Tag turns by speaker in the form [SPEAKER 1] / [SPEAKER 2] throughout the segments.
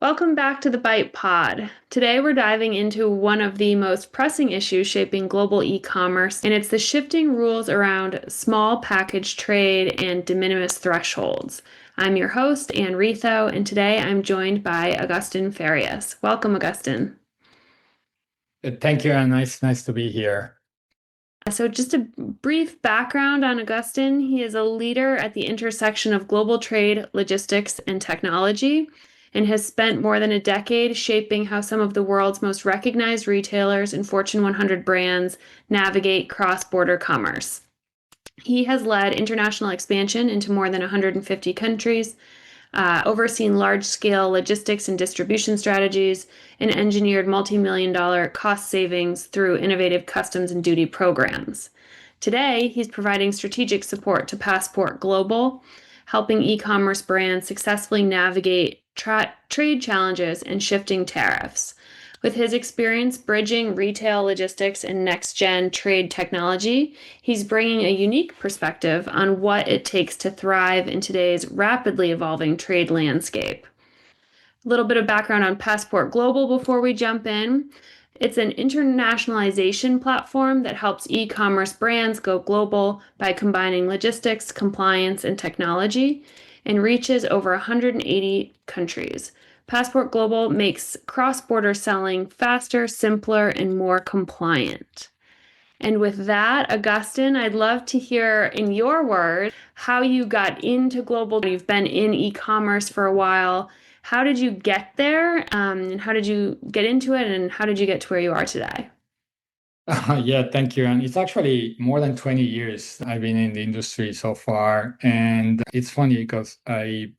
[SPEAKER 1] Welcome back to the Byte Pod. Today we're diving into one of the most pressing issues shaping global e-commerce, and it's the shifting rules around small package trade and de minimis thresholds. I'm your host, Anne Riitho, and today I'm joined by Agustin Farias. Welcome, Agustin.
[SPEAKER 2] Thank you, and nice to be here.
[SPEAKER 1] So, just a brief background on Agustin. He is a leader at the intersection of global trade, logistics, and technology, and has spent more than a decade shaping how some of the world's most recognized retailers and Fortune 100 brands navigate cross-border commerce. He has led international expansion into more than 150 countries, overseen large-scale logistics and distribution strategies, and engineered multi-million-dollar cost savings through innovative customs and duty programs. Today, he's providing strategic support to Passport Global, helping e-commerce brands successfully navigate trade challenges and shifting tariffs. With his experience bridging retail logistics and next-gen trade technology, he's bringing a unique perspective on what it takes to thrive in today's rapidly evolving trade landscape. A little bit of background on Passport Global before we jump in. It's an internationalization platform that helps e-commerce brands go global by combining logistics, compliance, and technology, and reaches over 180 countries. Passport Global makes cross-border selling faster, simpler, and more compliant. And with that, Agustin, I'd love to hear in your words how you got into global. You've been in e-commerce for a while. How did you get there? And how did you get into it? And how did you get to where you are today?
[SPEAKER 2] Yeah, thank you. And it's actually more than 20 years I've been in the industry so far. And it's funny because I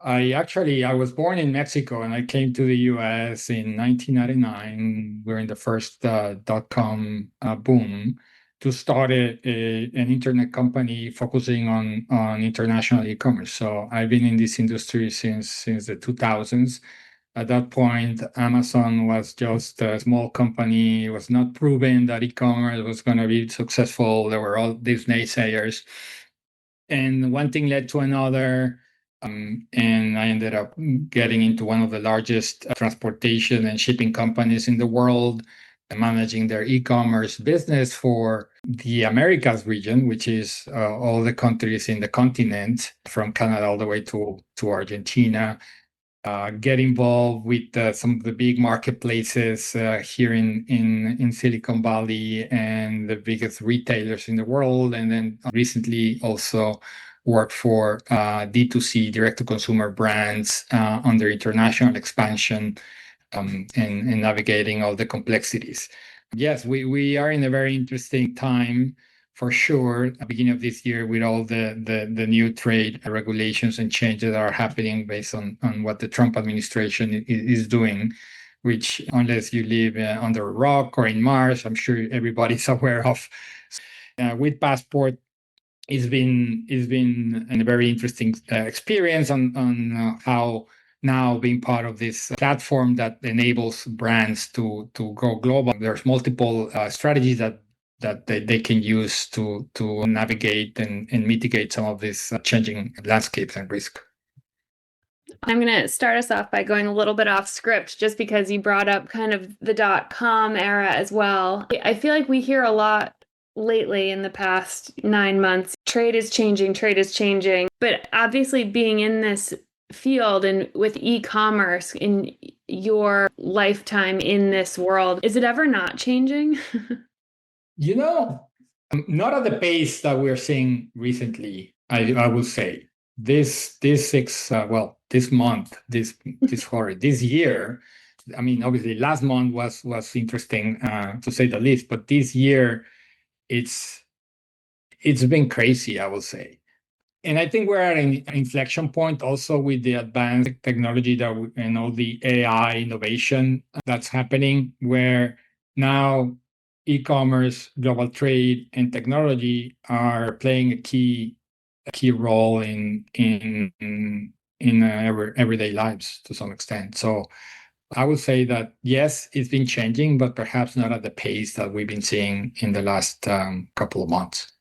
[SPEAKER 2] was born in Mexico and I came to the US in 1999 during the first dot-com boom to start an internet company focusing on international e-commerce. So I've been in this industry since the 2000s. At that point, Amazon was just a small company. It was not proven that e-commerce was going to be successful. There were all these naysayers. And one thing led to another. And I ended up getting into one of the largest transportation and shipping companies in the world, managing their e-commerce business for the Americas region, which is all the countries in the continent, from Canada all the way to Argentina. Get involved with some of the big marketplaces here in Silicon Valley and the biggest retailers in the world. And then recently also worked for D2C, direct-to-consumer brands on their international expansion and navigating all the complexities. Yes, we are in a very interesting time for sure, at the beginning of this year with all the new trade regulations and changes that are happening based on what the Trump administration is doing, which unless you live under a rock or in Mars, I'm sure everybody's aware of. With Passport, it's been a very interesting experience on how now being part of this platform that enables brands to go global. There's multiple strategies that they can use to navigate and mitigate some of these changing landscapes and risk.
[SPEAKER 1] I'm going to start us off by going a little bit off script just because you brought up kind of the dot-com era as well. I feel like we hear a lot lately in the past 9 months, trade is changing. But obviously being in this field and with e-commerce in your lifetime in this world, is it ever not changing?
[SPEAKER 2] Not at the pace that we're seeing recently, I will say. This month, this year, I mean, obviously last month was interesting to say the least, but this year it's been crazy, I will say. And I think we're at an inflection point also with the advanced technology and all the AI innovation that's happening, where now e-commerce, global trade, and technology are playing a key role in our everyday lives to some extent. So I would say that yes, it's been changing, but perhaps not at the pace that we've been seeing in the last couple of months.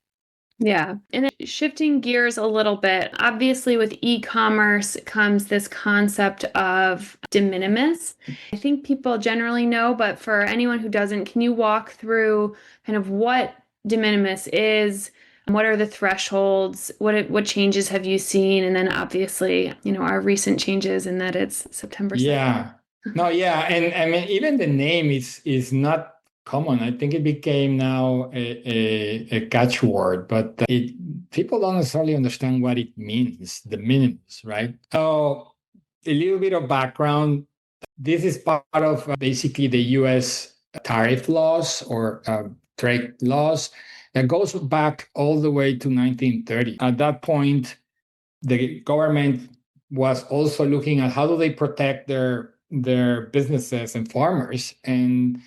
[SPEAKER 1] Yeah. And then shifting gears a little bit, obviously with e-commerce comes this concept of de minimis. I think people generally know, but for anyone who doesn't, can you walk through kind of what de minimis is? What are the thresholds? What changes have you seen? And then obviously, our recent changes in that it's September 2nd.
[SPEAKER 2] Yeah. No, yeah. And I mean, even the name is not common. I think it became now a catchword, but people don't necessarily understand what it means, the minimus, right? So a little bit of background. This is part of basically the US tariff laws or trade laws that goes back all the way to 1930. At that point, the government was also looking at how do they protect their businesses and farmers and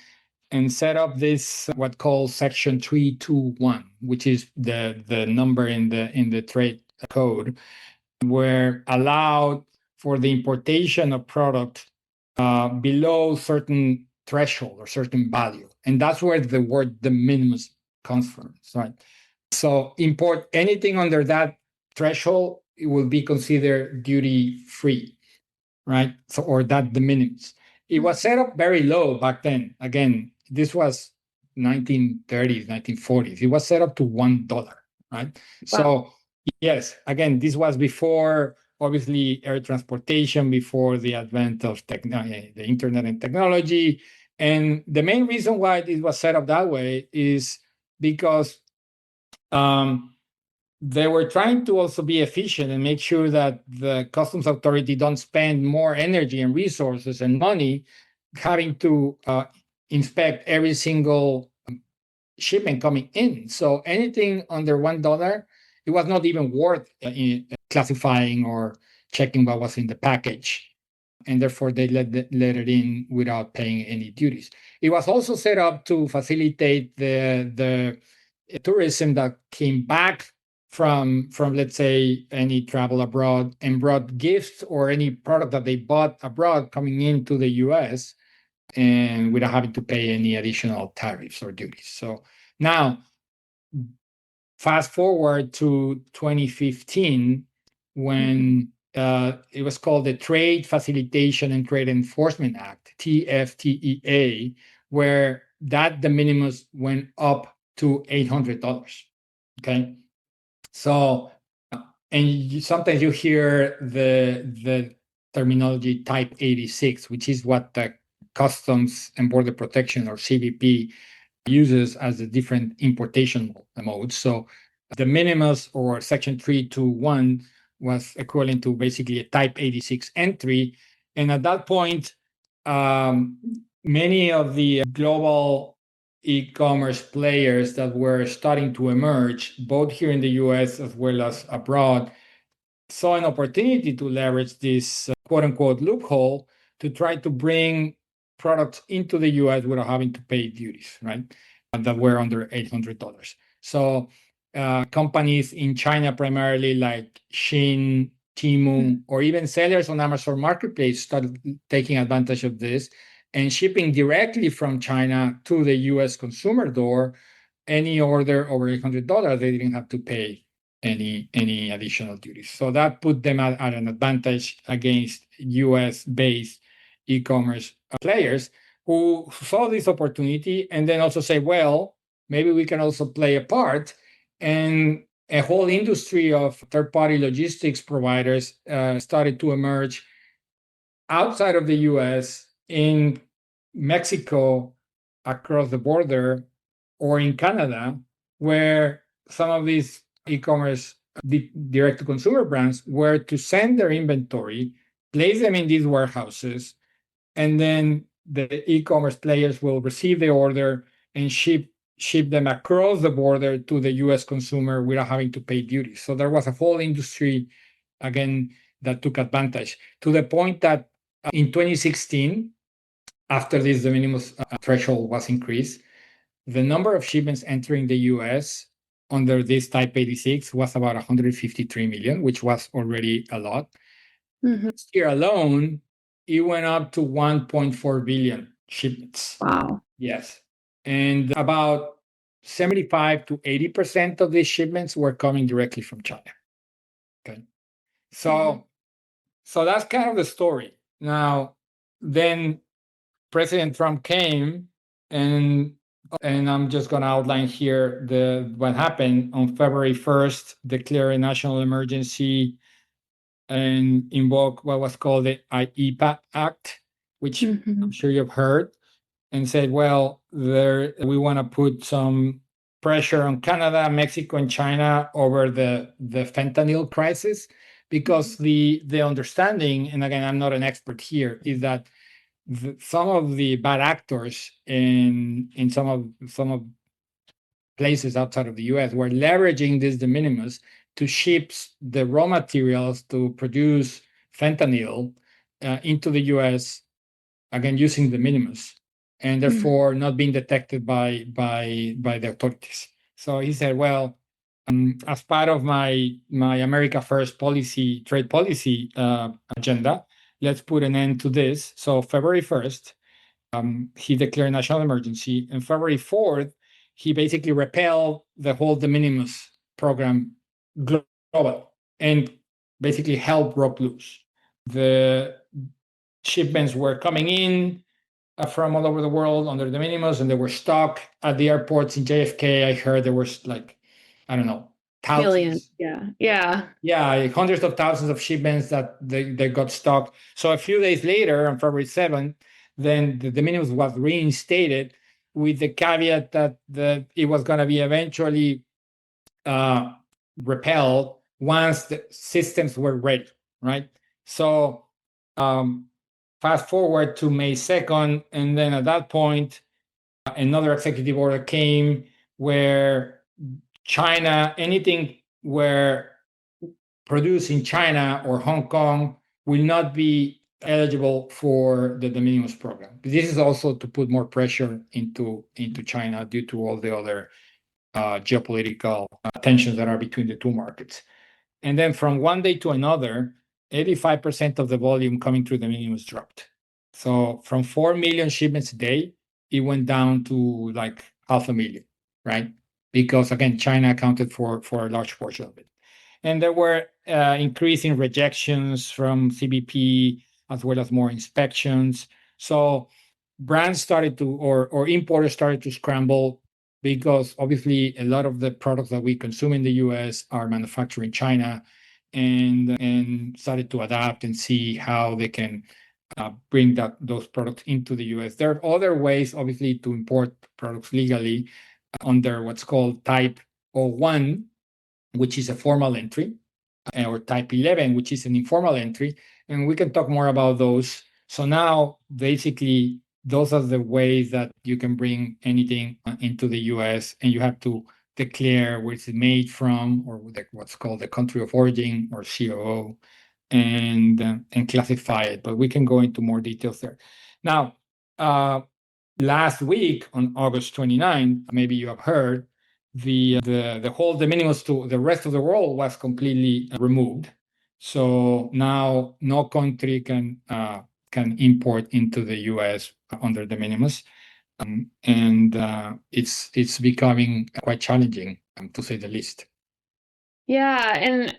[SPEAKER 2] set up this what called section 321, which is the number in the trade code, where allowed for the importation of product below certain threshold or certain value. And that's where the word de minimis comes from, right? So import anything under that threshold, it will be considered duty free, right? So, or that de minimis. It was set up very low back then. Again, this was 1930s, 1940s. It was set up to $1, right? Wow. So yes, again, this was before obviously air transportation, before the advent of the internet and technology. And the main reason why it was set up that way is because they were trying to also be efficient and make sure that the customs authority don't spend more energy and resources and money having to inspect every single shipment coming in. So anything under $1, it was not even worth classifying or checking what was in the package. And therefore, they let it in without paying any duties. It was also set up to facilitate the tourism that came back from let's say any travel abroad and brought gifts or any product that they bought abroad coming into the US and without having to pay any additional tariffs or duties. So now fast forward to 2015 when it was called the Trade Facilitation and Trade Enforcement Act, TFTEA, where that de minimis went up to $800. Okay. So, and sometimes you hear the terminology type 86, which is what the Customs and Border Protection or CBP uses as a different importation modes. So the minimus or section 321 was equivalent to basically a type 86 entry. And at that point, many of the global e-commerce players that were starting to emerge, both here in the US as well as abroad, saw an opportunity to leverage this quote unquote loophole to try to bring products into the US without having to pay duties, right? That were under $800. So companies in China, primarily like Shein, Temu, or even sellers on Amazon Marketplace started taking advantage of this and shipping directly from China to the US consumer door. Any order over $800, they didn't have to pay any additional duties. So that put them at an advantage against US-based e-commerce players who saw this opportunity and then also say, well, maybe we can also play a part. And a whole industry of third-party logistics providers started to emerge outside of the US, in Mexico, across the border, or in Canada, where some of these e-commerce direct-to-consumer brands were to send their inventory, place them in these warehouses, and then the e-commerce players will receive the order and ship them across the border to the US consumer without having to pay duties. So there was a whole industry, again, that took advantage to the point that in 2016, after this de minimis threshold was increased, the number of shipments entering the US under this type 86 was about 153 million, which was already a lot. This year alone, it went up to 1.4 billion shipments.
[SPEAKER 1] Wow.
[SPEAKER 2] Yes. And about 75 to 80% of these shipments were coming directly from China. Okay. So that's kind of the story. Now, then President Trump came, and I'm just going to outline here what happened on February 1st, declare a national emergency and invoke what was called the IEPA Act, which I'm sure you've heard, and said, well, we want to put some pressure on Canada, Mexico, and China over the fentanyl crisis, because the understanding, and again, I'm not an expert here, is that some of the bad actors in some of places outside of the U.S. were leveraging this de minimis to ship the raw materials to produce fentanyl into the U.S. again using de minimis, and therefore not being detected by the authorities. So he said, well, as part of my America First policy, trade policy agenda, let's put an end to this. So February 1st, he declared national emergency, and February 4th, he basically repelled the whole de minimis program global and basically held broke loose. The shipments were coming in from all over the world under de minimis, and they were stuck at the airports in JFK. I heard there was like, I don't know, thousands. Yeah, hundreds of thousands of shipments that they got stuck. So a few days later, on February 7th, then the de minimis was reinstated with the caveat that it was going to be eventually repelled once the systems were ready, right? So fast forward to May 2nd, and then at that point, another executive order came where China, anything where produced in China or Hong Kong will not be eligible for the de minimis program. This is also to put more pressure into China due to all the other geopolitical tensions that are between the two markets. And then from one day to another, 85% of the volume coming through the de minimis dropped. So from 4 million shipments a day, it went down to like 500,000, right? Because again, China accounted for a large portion of it. And there were increasing rejections from CBP, as well as more inspections. So brands started to, or importers started to scramble, because obviously a lot of the products that we consume in the US are manufactured in China, and started to adapt and see how they can bring those products into the US. There are other ways, obviously, to import products legally under what's called Type 01, which is a formal entry, or Type 11, which is an informal entry, and we can talk more about those. So now, basically, those are the ways that you can bring anything into the US, and you have to declare where it's made from, or what's called the country of origin, or COO, and classify it. But we can go into more details there. Now, last week on August 29, maybe you have heard, the whole de minimis to the rest of the world was completely removed. So now no country can import into the US under de minimis, and it's becoming quite challenging, to say the least.
[SPEAKER 1] Yeah, and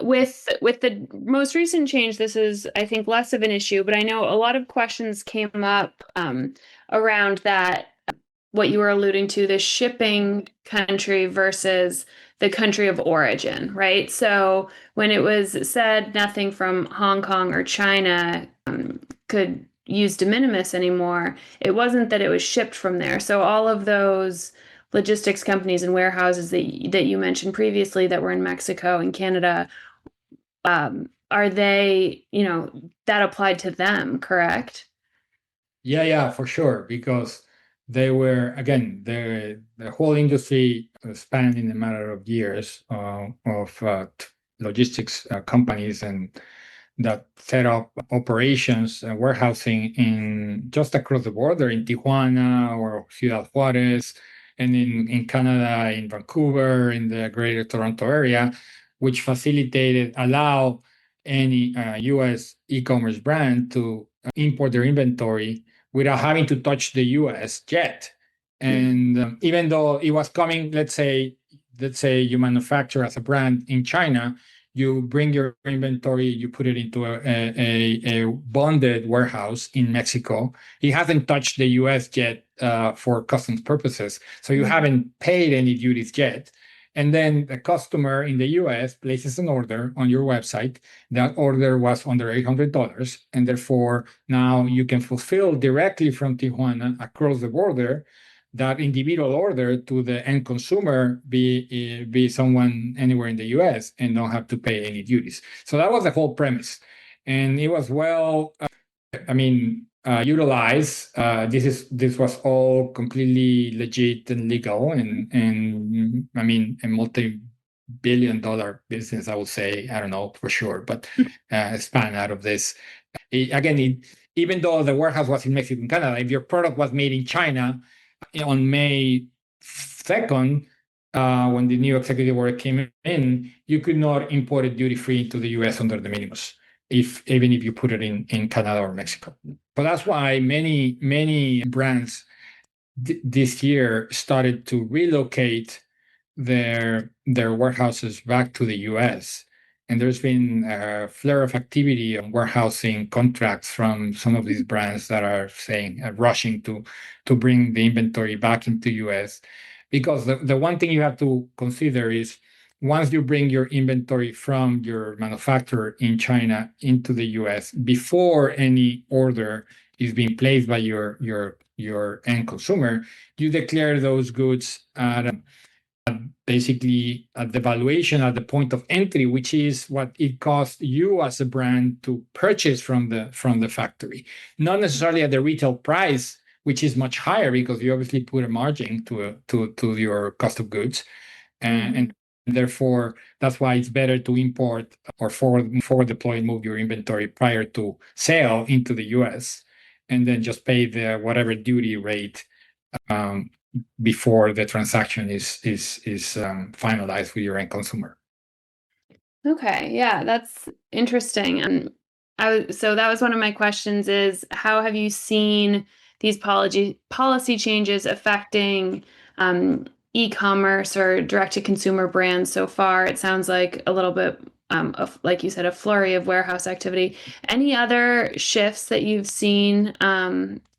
[SPEAKER 1] with the most recent change, this is, I think, less of an issue, but I know a lot of questions came up around that, what you were alluding to, the shipping country versus the country of origin, right? So when it was said nothing from Hong Kong or China could use de minimis anymore, it wasn't that it was shipped from there. So all of those logistics companies and warehouses that you mentioned previously that were in Mexico and Canada, are they, that applied to them, correct?
[SPEAKER 2] Yeah, for sure, because they were, again, the whole industry spanned in a matter of years of logistics companies, and that set up operations and warehousing in just across the border in Tijuana or Ciudad Juarez, and in Canada, in Vancouver, in the greater Toronto area, which allow any US e-commerce brand to import their inventory without having to touch the US jet. And even though it was coming, let's say you manufacture as a brand in China, you bring your inventory, you put it into a bonded warehouse in Mexico. It hasn't touched the US yet for customs purposes. So you haven't paid any duties yet. And then the customer in the US places an order on your website. That order was under $800. And therefore, now you can fulfill directly from Tijuana across the border that individual order to the end consumer be someone anywhere in the US and don't have to pay any duties. So that was the whole premise. And it was utilized. This was all completely legit and legal and a multi-billion-dollar business, I would say. I don't know for sure, but span out of this. Even though the warehouse was in Mexico and Canada, if your product was made in China, on May 2nd, when the new executive order came in, you could not import it duty-free into the US under the Minimis, even if you put it in Canada or Mexico. So that's why many brands this year started to relocate their warehouses back to the US. And there's been a flare of activity on warehousing contracts from some of these brands that are saying rushing to bring the inventory back into US. Because the one thing you have to consider is once you bring your inventory from your manufacturer in China into the US, before any order is being placed by your end consumer, you declare those goods at basically at the valuation at the point of entry, which is what it costs you as a brand to purchase from the factory, not necessarily at the retail price, which is much higher because you obviously put a margin to your cost of goods, and therefore that's why it's better to import or forward deploy and move your inventory prior to sale into the US, and then just pay the whatever duty rate before the transaction is finalized with your end consumer.
[SPEAKER 1] Okay, yeah, that's interesting. And so that was one of my questions is how have you seen these policy changes affecting e-commerce or direct-to-consumer brands so far? It sounds like a little bit of, like you said, a flurry of warehouse activity. Any other shifts that you've seen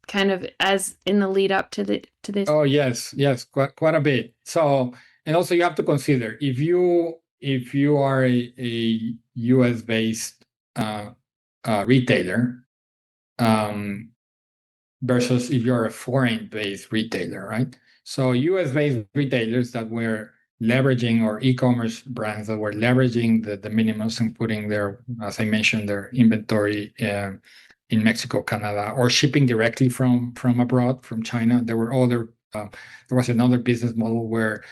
[SPEAKER 1] kind of as in the lead up to this?
[SPEAKER 2] Oh, yes, quite a bit. So, and also you have to consider if you are a US based retailer versus if you're a foreign based retailer, right? So US based retailers that were leveraging, or e-commerce brands that were leveraging the Minimis and putting their, as I mentioned, their inventory in Mexico, Canada, or shipping directly from abroad, from China. There was another business model where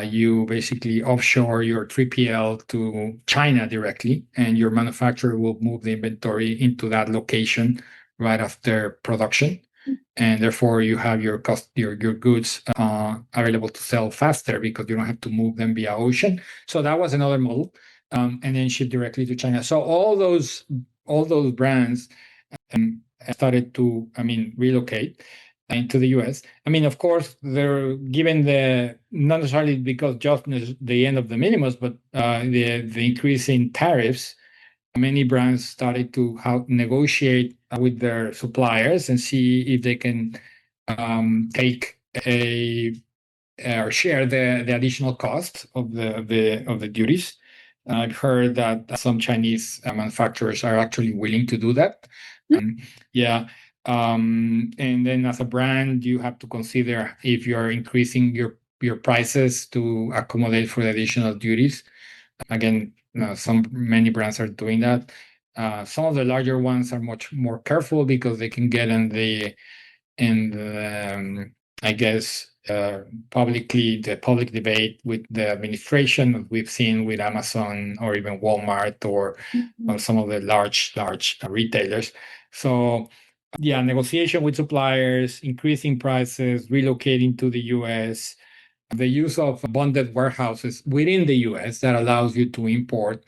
[SPEAKER 2] you basically offshore your 3PL to China directly, and your manufacturer will move the inventory into that location right after production. And therefore, you have your goods available to sell faster because you don't have to move them via ocean. So that was another model, and then ship directly to China. So all those brands started to, relocate into the US. Of course, they're given not necessarily because just the end of the Minimus, but the increase in tariffs. Many brands started to negotiate with their suppliers and see if they can take or share the additional cost of the duties. I've heard that some Chinese manufacturers are actually willing to do that. And then as a brand, you have to consider if you're increasing your prices to accommodate for the additional duties. Again, many brands are doing that. Some of the larger ones are much more careful because they can get in the public debate with the administration. We've seen with Amazon or even Walmart or some of the large retailers. So negotiation with suppliers, increasing prices, relocating to the US, the use of bonded warehouses within the US that allows you to import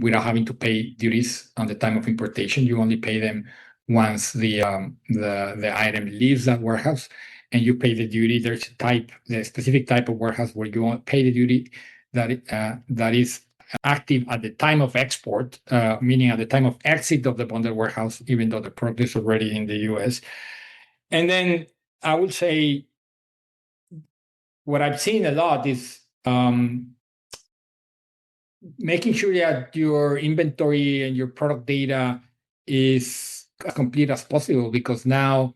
[SPEAKER 2] without having to pay duties on the time of importation. You only pay them once the item leaves that warehouse. and you pay the duty. There's the specific type of warehouse where you won't pay the duty that is active at the time of export, meaning at the time of exit of the bonded warehouse, even though the product is already in the US. And then I would say what I've seen a lot is making sure that your inventory and your product data is as complete as possible, because now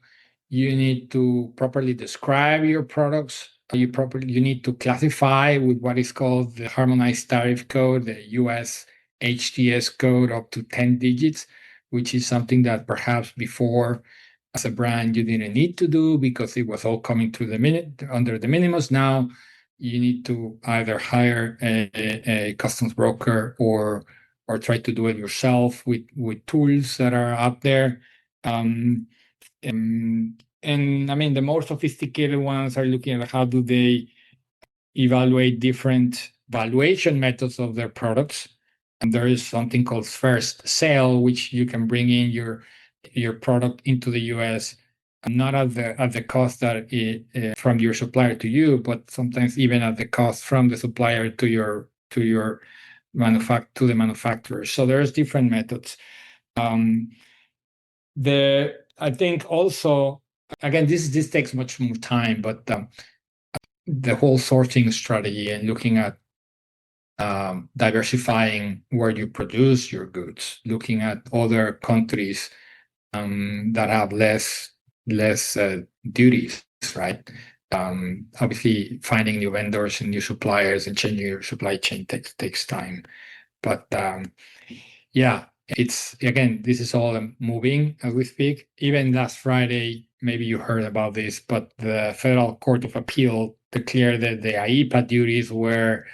[SPEAKER 2] you need to properly describe your products. You need to classify with what is called the harmonized tariff code, the US HTS code, up to 10 digits, which is something that perhaps before, as a brand, you didn't need to do because it was all coming through under the Minimis. Now you need to either hire a customs broker or try to do it yourself with tools that are out there. And I mean, the more sophisticated ones are looking at how do they evaluate different valuation methods of their products. And there is something called first sale, which you can bring in your product into the US, not at the cost that from your supplier to you, but sometimes even at the cost from the supplier to the manufacturer. So there's different methods. I think also, again, this takes much more time, but the whole sourcing strategy and looking at diversifying where you produce your goods, looking at other countries that have less duties, right? Obviously, finding new vendors and new suppliers and changing your supply chain takes time. But yeah, it's, again, this is all moving as we speak. Even last Friday, maybe you heard about this, but the Federal Court of Appeal declared that the IEEPA duties were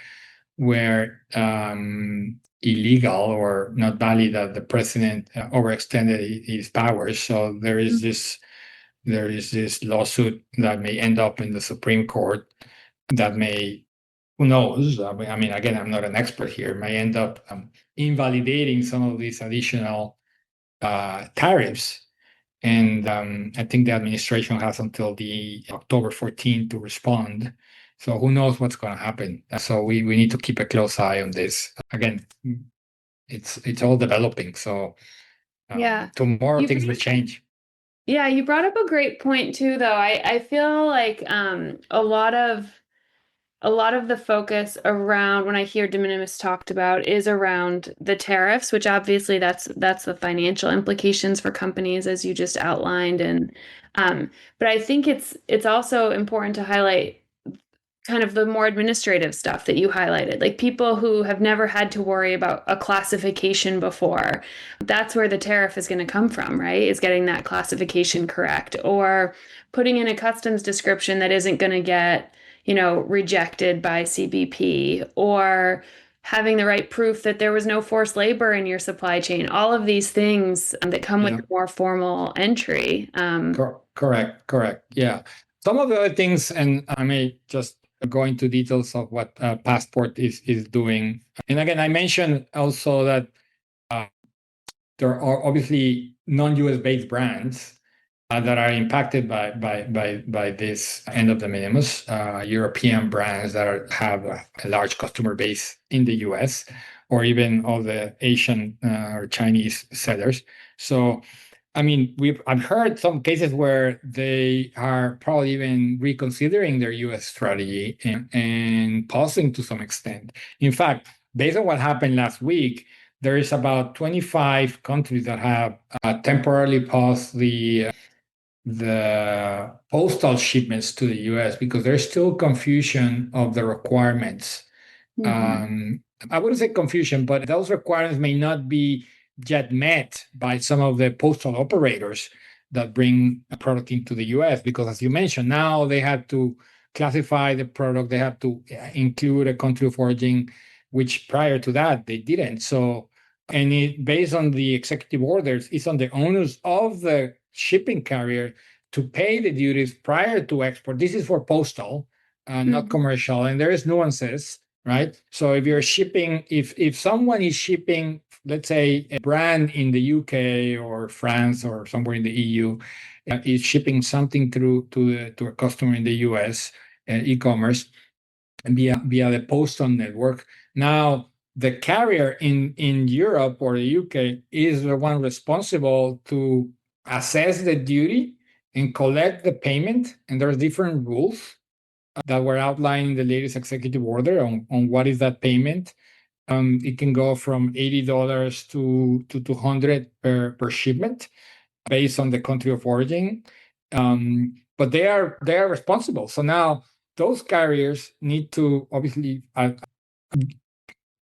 [SPEAKER 2] illegal or not valid, that the president overextended his powers. So there is this lawsuit that may end up in the Supreme Court that may, who knows? I mean, again, I'm not an expert here. May end up invalidating some of these additional tariffs. And I think the administration has until the October 14th to respond. So who knows what's going to happen? So we need to keep a close eye on this. Again, it's all developing. So tomorrow things will change.
[SPEAKER 1] Yeah, you brought up a great point too, though. I feel like a lot of the focus around, when I hear de minimis talked about, is around the tariffs, which obviously that's the financial implications for companies, as you just outlined. And but I think it's also important to highlight kind of the more administrative stuff that you highlighted, like people who have never had to worry about a classification before. That's where the tariff is going to come from, right? Is getting that classification correct, or putting in a customs description that isn't going to get, rejected by CBP, or having the right proof that there was no forced labor in your supply chain. All of these things that come with a more formal entry.
[SPEAKER 2] Correct. Yeah. Some of the other things, and I may just go into details of what Passport is doing. And again, I mentioned also that there are obviously non-US based brands that are impacted by this end of the Minimis. European brands that have a large customer base in the US, or even all the Asian or Chinese sellers. So I mean, I've heard some cases where they are probably even reconsidering their U.S. strategy and pausing to some extent. In fact, based on what happened last week, there is about 25 countries that have temporarily paused the postal shipments to the U.S. because there's still confusion of the requirements. I wouldn't say confusion, but those requirements may not be yet met by some of the postal operators that bring a product into the US, because as you mentioned, now they have to classify the product, they have to include a country of origin, which prior to that they didn't. So, and based on the executive orders, it's on the onus of the shipping carrier to pay the duties prior to export. This is for postal, not commercial, and there is nuances, right? So if you're shipping, if someone is shipping let's say, a brand in the UK or France or somewhere in the EU is shipping something through to a customer in the US, e-commerce, via the postal network. Now, the carrier in Europe or the UK is the one responsible to assess the duty and collect the payment. And there's different rules that were outlined in the latest executive order on what is that payment. It can go from $80 to 200 per shipment based on the country of origin. But they are responsible. So now those carriers need to obviously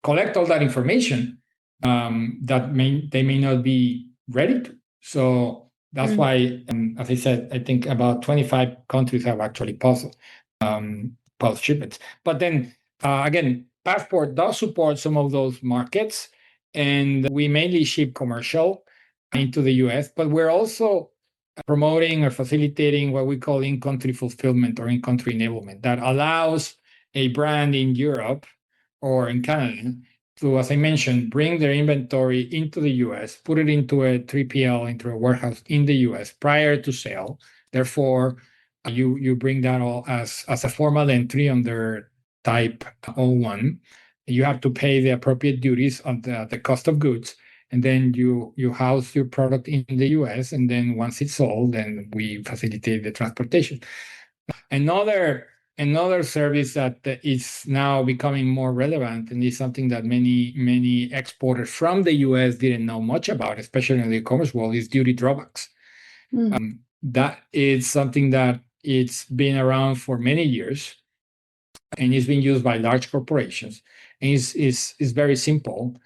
[SPEAKER 2] collect all that information that they may not be ready to. So that's why, as I said, I think about 25 countries have actually paused shipments. But then again, Passport does support some of those markets, and we mainly ship commercial into the US, but we're also promoting or facilitating what we call in-country fulfillment or in-country enablement that allows a brand in Europe or in Canada to, as I mentioned, bring their inventory into the US, put it into a 3PL, into a warehouse in the US prior to sale. Therefore, you bring that all as a formal entry under type 01. You have to pay the appropriate duties on the cost of goods, and then you house your product in the US, and then once it's sold, then we facilitate the transportation. Another service that is now becoming more relevant, and is something that many exporters from the US didn't know much about, especially in the e-commerce world, is duty drawbacks. That is something that it's been around for many years, and it's been used by large corporations. And it's very simple.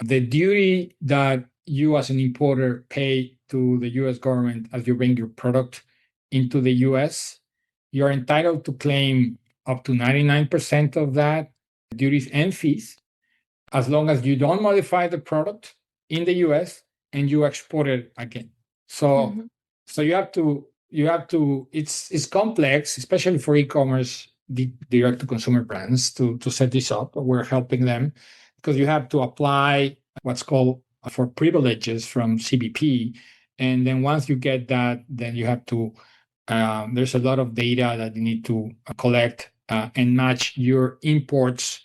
[SPEAKER 2] The duty that you as an importer pay to the US government as you bring your product into the US, you're entitled to claim up to 99% of that, duties and fees, as long as you don't modify the product in the US and you export it again. So you have to it's complex, especially for e-commerce direct to consumer brands to set this up. We're helping them because you have to apply what's called for privileges from CBP, and then once you get that, then you have to there's a lot of data that you need to collect and match your imports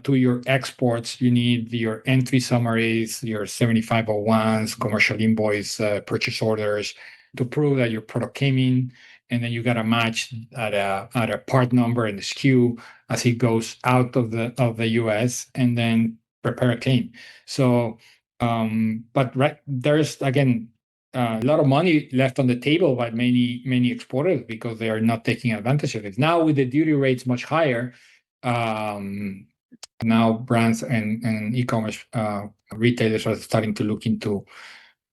[SPEAKER 2] to your exports. You need your entry summaries, your 7501s, commercial invoice, purchase orders to prove that your product came in, and then you got to match at a part number and the SKU as it goes out of the US, and then prepare a claim. So, but there's again a lot of money left on the table by many exporters because they are not taking advantage of it. Now with the duty rates much higher, now brands and e-commerce retailers are starting to look into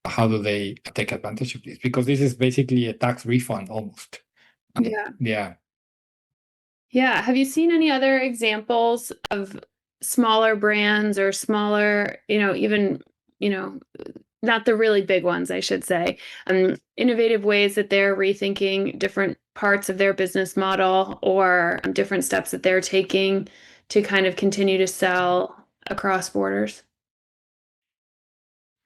[SPEAKER 2] how do they take advantage of this, because this is basically a tax refund almost. Yeah.
[SPEAKER 1] Have you seen any other examples of smaller brands or smaller, even, not the really big ones, I should say, innovative ways that they're rethinking different parts of their business model, or different steps that they're taking to kind of continue to sell across borders?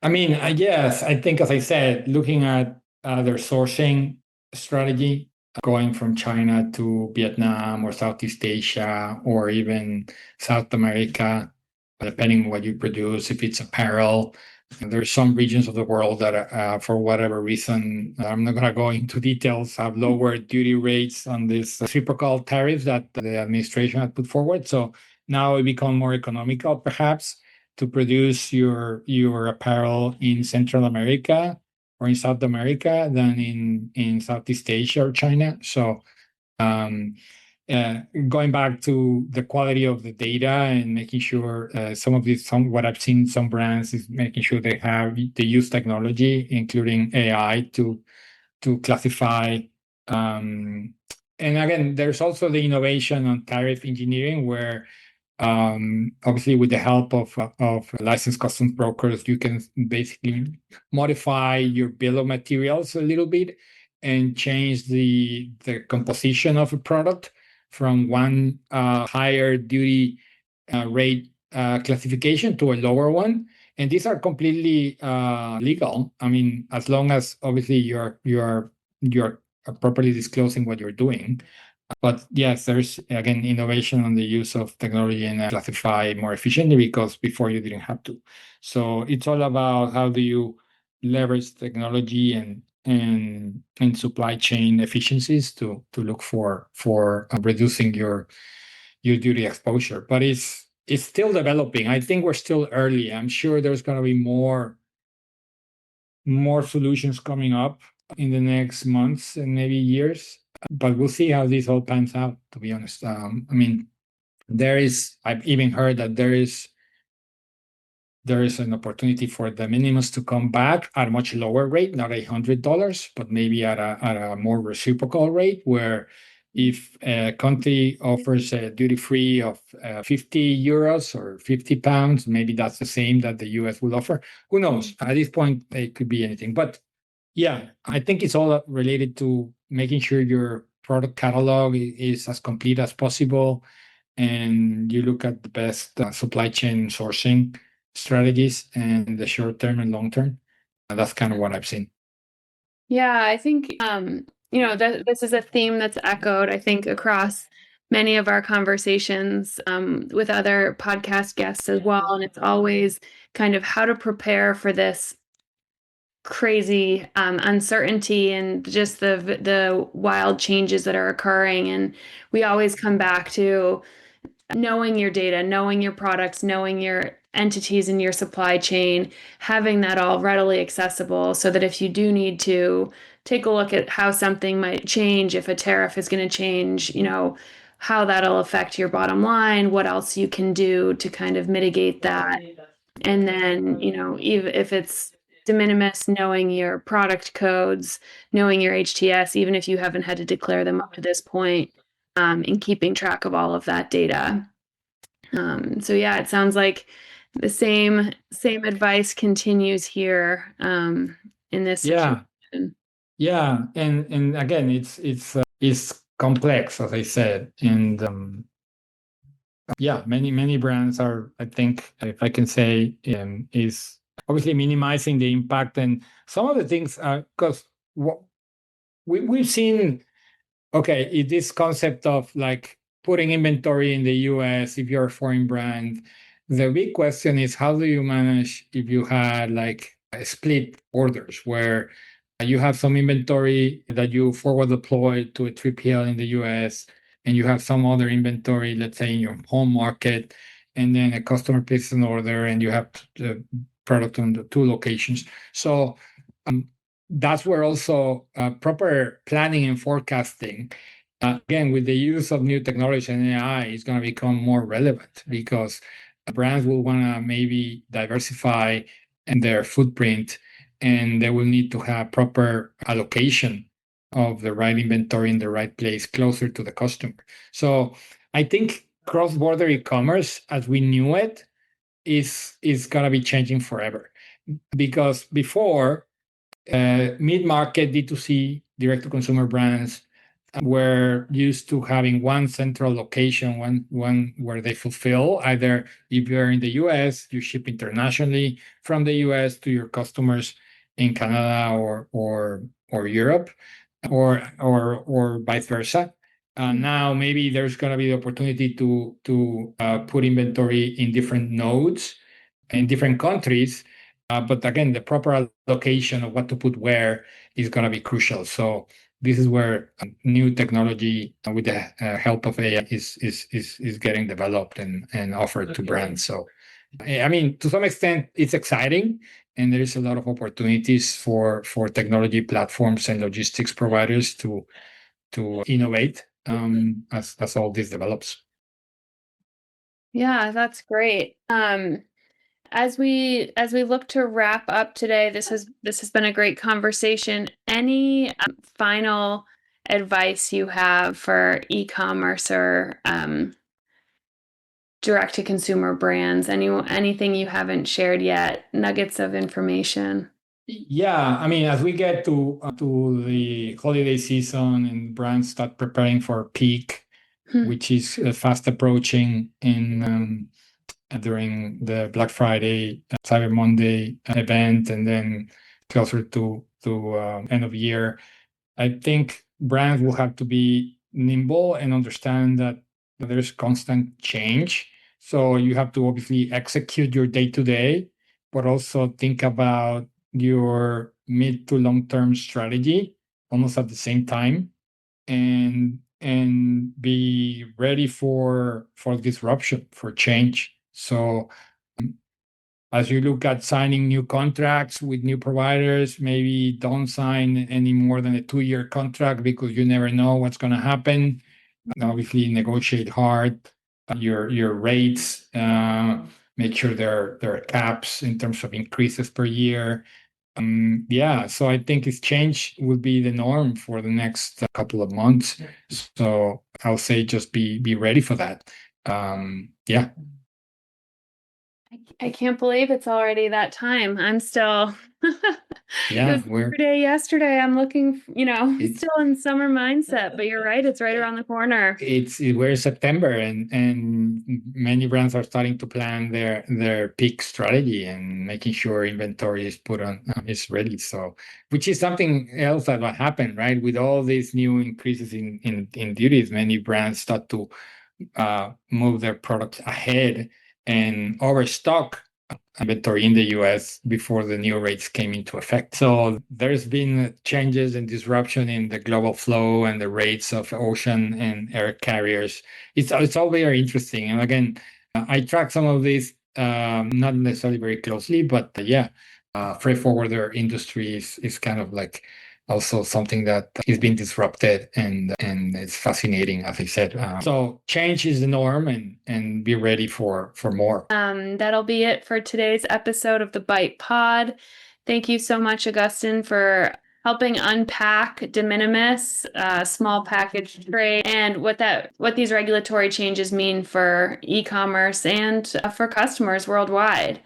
[SPEAKER 2] I mean, yes, I think, as I said, looking at their sourcing strategy, going from China to Vietnam or Southeast Asia or even South America, depending on what you produce, if it's apparel. There's some regions of the world that, for whatever reason, I'm not going to go into details, have lower duty rates on this reciprocal tariffs that the administration had put forward. So now it becomes more economical, perhaps, to produce your apparel in Central America or in South America than in Southeast Asia or China. So going back to the quality of the data and making sure what I've seen some brands is making sure they use technology, including AI, to classify. And again, there's also the innovation on tariff engineering, where obviously with the help of licensed customs brokers, you can basically modify your bill of materials a little bit and change the composition of a product from one higher duty rate classification to a lower one, And these are completely legal. I mean, as long as obviously you're properly disclosing what you're doing. But yes, there's again innovation on the use of technology and classify more efficiently, because before you didn't have to. So it's all about how do you leverage technology and supply chain efficiencies to look for reducing your duty exposure. But it's still developing. I think we're still early. I'm sure there's going to be more solutions coming up in the next months and maybe years. But we'll see how this all pans out, to be honest. I mean, I've even heard that there is an opportunity for the Minimis to come back at a much lower rate, not $100, but maybe at a more reciprocal rate, where if a country offers a duty-free of 50 euros or 50 pounds, maybe that's the same that the US will offer. Who knows? At this point, it could be anything. But yeah, I think it's all related to making sure your product catalog is as complete as possible, and you look at the best supply chain sourcing strategies in the short term and long term. And that's kind of what I've seen.
[SPEAKER 1] Yeah, I think this is a theme that's echoed, I think, across many of our conversations with other podcast guests as well. And it's always kind of how to prepare for this crazy uncertainty and just the wild changes that are occurring. And we always come back to knowing your data, knowing your products, knowing your entities in your supply chain, having that all readily accessible so that if you do need to take a look at how something might change, if a tariff is going to change, how that'll affect your bottom line, what else you can do to kind of mitigate that. And then, even if it's de minimis, knowing your product codes, knowing your HTS, even if you haven't had to declare them up to this point, and keeping track of all of that data. So yeah, it sounds like the same advice continues here in this situation.
[SPEAKER 2] Yeah, and again, it's complex, as I said, and yeah, many brands are, I think, if I can say, is obviously minimizing the impact, and some of the things because what we've seen. Okay, this concept of like putting inventory in the US if you're a foreign brand, the big question is how do you manage if you had like split orders where you have some inventory that you forward deploy to a 3PL in the US, and you have some other inventory, let's say in your home market, and then a customer places an order and you have the product on the two locations. So that's where also proper planning and forecasting, again, with the use of new technology and AI, is going to become more relevant, because brands will want to maybe diversify their footprint, and they will need to have proper allocation of the right inventory in the right place closer to the customer. So I think cross-border e-commerce as we knew it is going to be changing forever, because before mid-market D2C direct-to-consumer brands were used to having one central location, one where they fulfill. Either if you're in the US, you ship internationally from the US to your customers in Canada or Europe, or vice versa. Now maybe there's going to be the opportunity to put inventory in different nodes in different countries. But again, the proper allocation of what to put where is going to be crucial. So this is where new technology with the help of AI is getting developed and offered to brands. So, I mean, to some extent, it's exciting, and there is a lot of opportunities for technology platforms and logistics providers to innovate as all this develops.
[SPEAKER 1] Yeah, that's great. As we look to wrap up today, this has been a great conversation. Any final advice you have for e-commerce or direct to consumer brands? Anything you haven't shared yet? Nuggets of information.
[SPEAKER 2] Yeah, I mean, as we get to the holiday season and brands start preparing for peak, which is fast approaching, and during the Black Friday, Cyber Monday event, and then closer to end of year. I think brands will have to be nimble and understand that there's constant change. So you have to obviously execute your day to day, but also think about your mid to long term strategy almost at the same time, and be ready for disruption, for change. So as you look at signing new contracts with new providers, maybe don't sign any more than a 2-year contract because you never know what's going to happen. Obviously, negotiate hard your rates. Make sure there are caps in terms of increases per year. So I think this change will be the norm for the next couple of months. So I'll say just be ready for that.
[SPEAKER 1] I can't believe it's already that time. I'm still it was Labor Day yesterday. I'm looking, still in summer mindset, but you're right, it's right around the corner.
[SPEAKER 2] We're September, and many brands are starting to plan their peak strategy and making sure inventory is put on is ready. So, which is something else that will happen, right? With all these new increases in duties, many brands start to move their products ahead and overstock inventory in the US before the new rates came into effect. So there's been changes and disruption in the global flow and the rates of ocean and air carriers. It's all very interesting. And again, I track some of these, not necessarily very closely, but freight forwarder industry is kind of like also something that is being disrupted, and it's fascinating, as I said. So change is the norm, and be ready for more.
[SPEAKER 1] That'll be it for today's episode of the Bite Pod. Thank you so much, Agustin, for helping unpack de minimis, small package trade, and what these regulatory changes mean for e-commerce and for customers worldwide.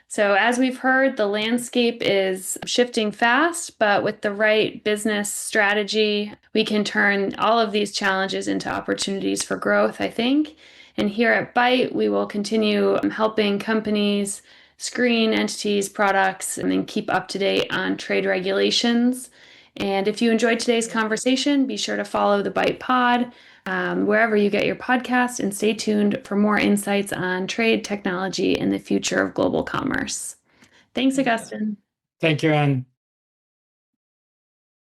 [SPEAKER 1] So as we've heard, the landscape is shifting fast, but with the right business strategy, we can turn all of these challenges into opportunities for growth, I think. And here at Byte, we will continue helping companies screen entities, products, and then keep up to date on trade regulations. And if you enjoyed today's conversation, be sure to follow the Byte Pod wherever you get your podcast, and stay tuned for more insights on trade, technology, and the future of global commerce. Thanks, Agustin.
[SPEAKER 2] Thank you, Anne.